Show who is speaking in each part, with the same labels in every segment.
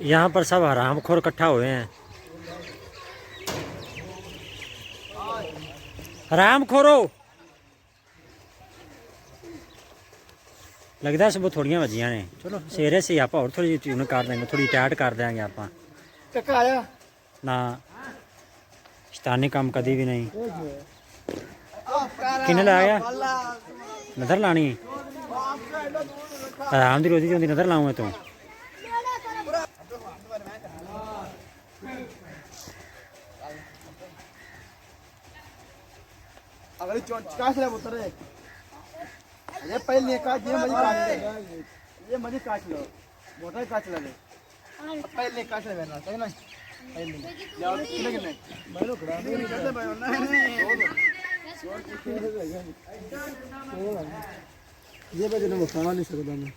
Speaker 1: यहाँ पर सब हराम खोर इकट्ठा हुए हैं। हराम खोरो लगता है सब थोड़ियां वजियां ने। चलो सवेरे से आप और थोड़ी ट्यून कर देंगे, थोड़ी टाइट कर देंगे आप ना। शैतानी काम कभी भी नहीं। किन्ने ला गया नजर लानी आराम की रोजी होती नजर लाऊंगा तू।
Speaker 2: अगर काश ले पुत्र ये पहले काश ये मजी काश लो मोटा काश लगे पहले काश ले ना सही ना पहले जाओ किने किने मैं लोग खड़ा नहीं करते भाई ना ये बजे ना खाना नहीं सकता मैं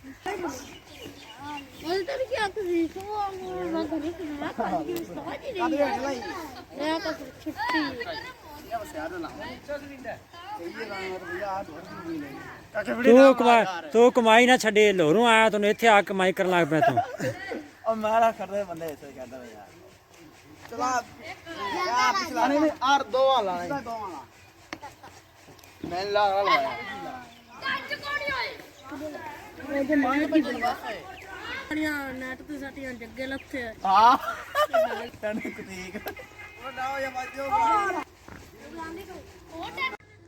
Speaker 3: मैं तो क्या कर रही हूँ मैं घर में खाना खा रही हूँ समझ नहीं रही मैं तो छुट्टी
Speaker 1: तू कमाई ना छे लोरू आया तू इतने आ कमाई कर लग पे तू
Speaker 2: और मारा कर रहे बंदे ऐसे कहता है यार चला यार पिछला नहीं आर दो वाला नहीं दो वाला मैं ला रहा
Speaker 3: मुझे मार की बढ़िया नेट तो साथी जग्गे लगते हैं
Speaker 2: हां तने कुतीक वो ना ये बाजो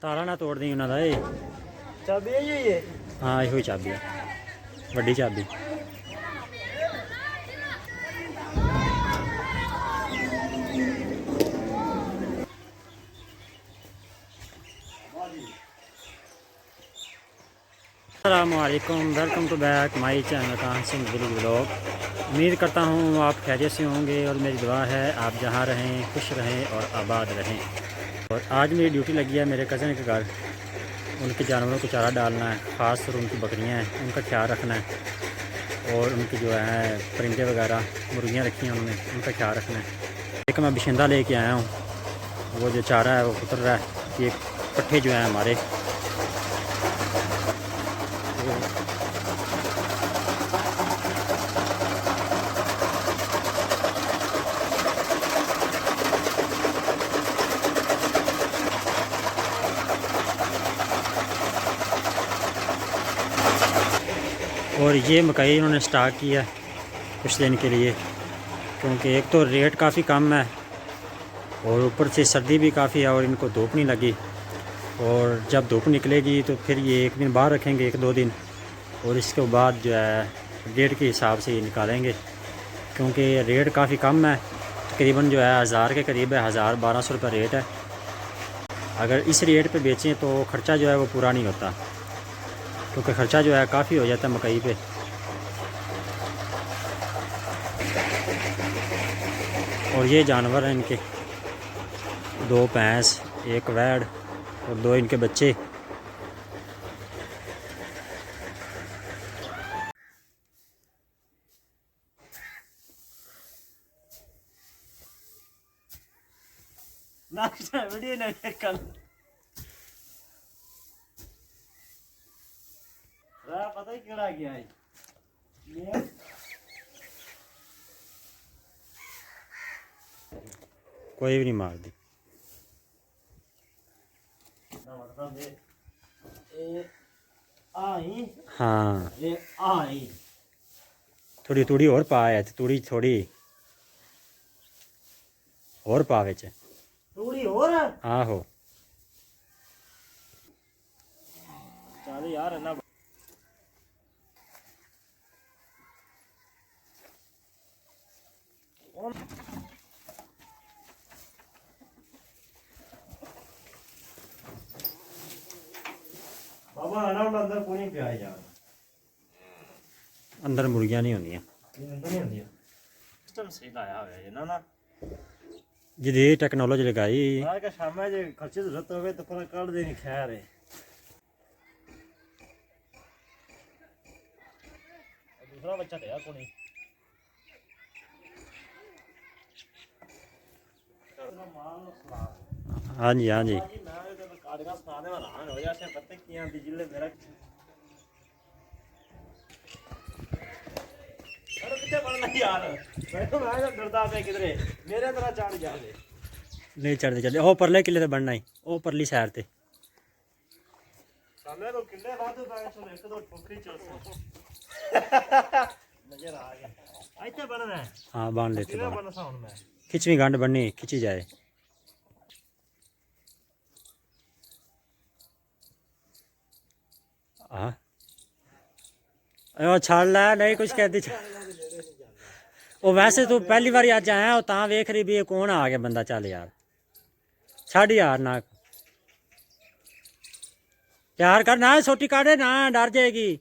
Speaker 1: ताला ना तोड़ दी उन्होंने ये
Speaker 2: चाबी है ये
Speaker 1: हाँ यो ही चाबी है वड्डी चाबी। अस्सलामुअलैकुम, welcome to back my channel Qasim village vlog. उम्मीद करता हूँ आप खैरियत से होंगे और मेरी दुआ है आप जहाँ रहें खुश रहें और आबाद रहें। और आज मेरी ड्यूटी लगी है मेरे कज़न के घर। उनके जानवरों को चारा डालना है, ख़ास तौर उनकी बकरियां हैं उनका ख्याल रखना है। और उनकी जो है परिंदे वगैरह मुर्गियाँ रखी हैं उन्होंने उनका ख्याल रखना है। एक मैं बशिंदा लेके आया हूँ, वो जो चारा है वो उतर रहा है। ये पट्ठे जो हैं हमारे और ये मकई इन्होंने स्टार्ट किया कुछ दिन के लिए, क्योंकि एक तो रेट काफ़ी कम है और ऊपर से सर्दी भी काफ़ी है और इनको धूप नहीं लगी। और जब धूप निकलेगी तो फिर ये एक दिन बाहर रखेंगे, एक दो दिन, और इसके बाद जो है रेट के हिसाब से ये निकालेंगे। क्योंकि रेट काफ़ी कम है, तकरीबन जो है 1000 के करीब है, 1000-1200 रुपये रेट है। अगर इस रेट पे बेचें तो ख़र्चा जो है वो पूरा नहीं होता, क्योंकि ख़र्चा जो है काफ़ी हो जाता है मकई पे। और ये जानवर हैं इनके, 2 भैंस, 1 वैड़ और 2 इनके बच्चे।
Speaker 2: ना वीडियो नहीं कल पता ही केड़ा गया है
Speaker 1: कोई भी नहीं मार दी।
Speaker 2: मतलब ये आई
Speaker 1: हाँ
Speaker 2: ये आई
Speaker 1: थोड़ी थोड़ी और पा है, थोड़ी थोड़ी और पा विच
Speaker 2: थोड़ी और
Speaker 1: आहो।
Speaker 2: चल यार ना बाबा आना अंदर पूरी प्याई जा
Speaker 1: अंदर मुर्गियां नहीं होंदियां।
Speaker 2: नहीं होती सिस्टम सही लाया हुआ है ना ना
Speaker 1: जिदी टेक्नोलॉजी लगाई।
Speaker 2: आज का शाम में जो खर्चे जरूरत होवे तो पूरा कर देनी खैर है। दूसरा बच्चा तो यार कोनी
Speaker 1: हाँ जी हाँ जी।
Speaker 2: काटगा सुनाने वाला हो जाते हैं पत्ते किया बिजली मेरा ਇੱਥੇ ਬਣਨਾ ਯਾਰ ਮੈਂ ਡਰਦਾ ਪਿਆ ਕਿਧਰੇ ਮੇਰੇ ਤਰ੍ਹਾਂ ਚੜ ਜਾਵੇ
Speaker 1: नहीं चढ़ते चढ़ते ਉਹ ਪਰਲੇ ਕਿਲੇ ਤੇ ਬਣਨਾ ਹੀ ਉਹ ਪਰਲੀ ਸਾਈਡ ਤੇ
Speaker 2: ਸਾਹਮਣੇ ਤੋਂ ਕਿੰਨੇ ਵਾਧੂ ਪੈ ਚੋ ਇੱਕ ਦੋ ਟੋਕਰੀ ਚੋ ਨਜ਼ਰ ਆ ਗਿਆ ਇੱਥੇ ਬਣਨਾ ਹੈ
Speaker 1: हाँ बांध लेते
Speaker 2: ਕਿਵੇਂ
Speaker 1: बांध।
Speaker 2: ਬਣਨਾ ਹੁਣ ਮੈਂ
Speaker 1: खिंचवी गांड बननी खिंची जाए हाँ ओ छाड़ ला नहीं कुछ कहती ਉਹ ਵੈਸੇ ਤੂੰ ਪਹਿਲੀ ਵਾਰੀ ਅੱਜ ਆਇਆ ਉਹ ਤਾਂ ਵੇਖ ਰਹੀ ਵੀ ਇਹ ਕੌਣ ਆ ਗਿਆ ਬੰਦਾ ਚੱਲ ਯਾਰ ਛੱਡ ਯਾਰ ਨਾ ਪਿਆਰ ਕਰ ਨਾ ਛੋਟੀ ਕਾੜੇ ਨਾ ਡਰ ਜਾਏਗੀ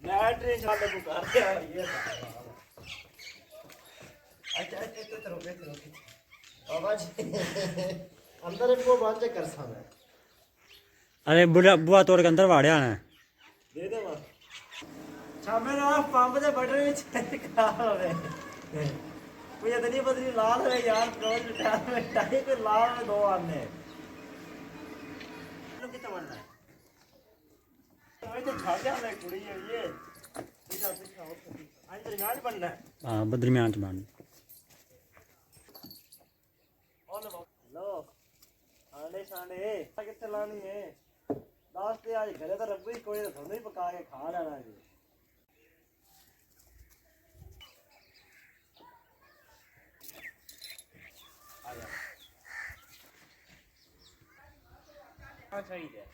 Speaker 2: ਮੈਂ ਟ੍ਰੇਨ ਛੱਡ ਕੇ ਕਰ ਰਿਹਾ ਇਹ ਅੱਛਾ ਇੱਥੇ ਰੋਕੇ बाबा जी अंदर इनको बांध कर सामने
Speaker 1: अरे बुआ बुआ तोड़ के अंदर वाड़िया ने
Speaker 2: दे दे बस शामे ना पंप दे बटन विच खराब होवे कोई इतनी बदली लाल है यार रोज टायर में टायर पे लाल में दो आने लोग कितना बनना है मैं तो खा गया मैं कुड़ी है ये पीछा पीछा आज तो यार बनना है
Speaker 1: हाँ बदरमियान च बन
Speaker 2: लो आने शाने कितने लानी है लास्ट पे आज घरे तो रब्बी कोई तो नहीं पका के खा लेना जी हाँ चाहिए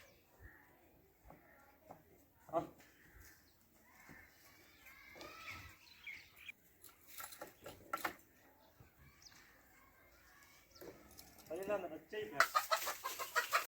Speaker 2: ना बच्चे ही